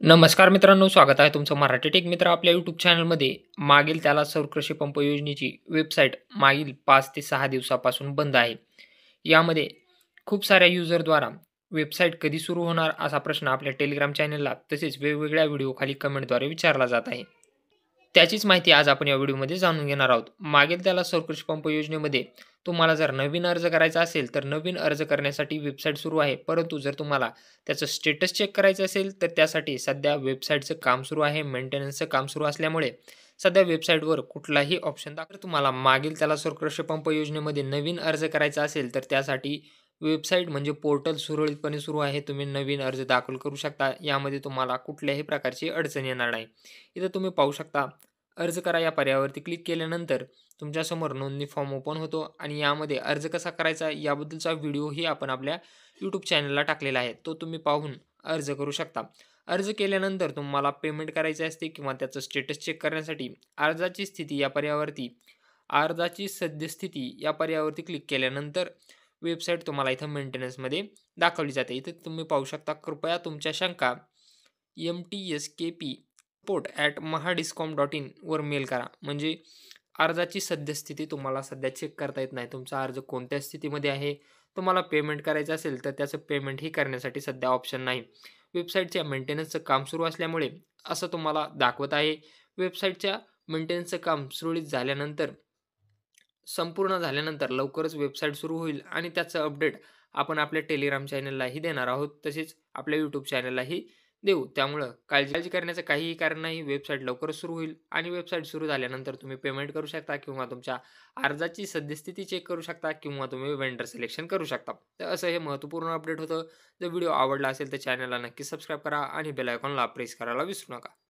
नमस्कार मित्रांनो, स्वागत आहे तुमचं मराठी टेक मित्र आपल्या यूट्यूब चॅनलमध्ये. मागील त्याला सौर कृषी पंप योजनेची वेबसाईट मागील 5 ते 6 दिवसापासून बंद आहे. यामध्ये खूप साऱ्या युजरद्वारा वेबसाईट कधी सुरू होणार असा प्रश्न आपल्या टेलिग्राम चॅनलला तसेच वेगवेगळ्या व्हिडिओखाली कमेंटद्वारे विचारला जात आहे. त्याचीच माहिती आज आपण या व्हिडिओमध्ये जाणून घेणार आहोत. मागेल त्याला सौरकृषी पंप योजनेमध्ये तुम्हाला जर नवीन अर्ज करायचा असेल, तर नवीन अर्ज करण्यासाठी वेबसाईट सुरू आहे. परंतु जर तुम्हाला त्याचं स्टेटस चेक करायचं असेल, तर त्यासाठी सध्या वेबसाईटचं काम सुरू आहे. मेंटेनन्सचं काम सुरू असल्यामुळे सध्या वेबसाईटवर कुठलाही ऑप्शन तुम्हाला मागील त्याला सौरकृषी पंप योजनेमध्ये नवीन अर्ज करायचा असेल, तर त्यासाठी वेबसाईट म्हणजे पोर्टल सुरळीतपणे सुरू आहे. तुम्ही नवीन अर्ज दाखल करू शकता. यामध्ये तुम्हाला कुठल्याही प्रकारची अडचण येणार नाही. इथं तुम्ही पाहू शकता, अर्ज करा या पर्यायावरती क्लिक केल्यानंतर तुमच्यासमोर नोंदणी फॉर्म ओपन होतो आणि यामध्ये अर्ज कसा करायचा याबद्दलचा व्हिडिओही आपण आपल्या यूट्यूब चॅनलला टाकलेला आहे. तो तुम्ही पाहून अर्ज करू शकता. अर्ज केल्यानंतर तुम्हाला पेमेंट करायचे असते किंवा त्याचं स्टेटस चेक करण्यासाठी अर्जाची स्थिती या पर्यायावरती अर्जाची सद्यस्थिती या पर्यायावरती क्लिक केल्यानंतर वेबसाईट तुम्हाला इथं मेंटेनन्समध्ये दाखवली जाते. इथे तुम्ही पाहू शकता, कृपया तुमच्या शंका mtskp.support@mahadiscom.in वर मेल करा. म्हणजे अर्जाची सद्यस्थिती तुम्हाला सध्या चेक करता येत नाही. तुमचा अर्ज कोणत्या स्थितीमध्ये आहे, तुम्हाला पेमेंट करायचं असेल तर त्याचं पेमेंटही करण्यासाठी सध्या ऑप्शन नाही. वेबसाईटच्या मेंटेनन्सचं काम सुरू असल्यामुळे असं तुम्हाला दाखवत आहे. वेबसाईटच्या मेंटेनन्सचं काम सुरळीत झाल्यानंतर संपूर्ण झाल्यानंतर लवकरच वेबसाईट सुरू होईल आणि त्याचं अपडेट आपण आपल्या टेलिग्राम चॅनललाही देणार आहोत. तसेच आपल्या यूट्यूब चॅनललाही देऊ. त्यामुळं काळजी करण्याचं काहीही कारण नाही. वेबसाईट लवकरच सुरू होईल आणि वेबसाईट सुरू झाल्यानंतर तुम्ही पेमेंट करू शकता किंवा तुमच्या अर्जाची सद्यस्थिती चेक करू शकता किंवा तुम्ही वेंडर सिलेक्शन करू शकता. तर असं हे महत्त्वपूर्ण अपडेट होतं. जर व्हिडिओ आवडला असेल तर चॅनलला नक्की सबस्क्राईब करा आणि बेल आयकॉनला प्रेस करायला विसरू नका.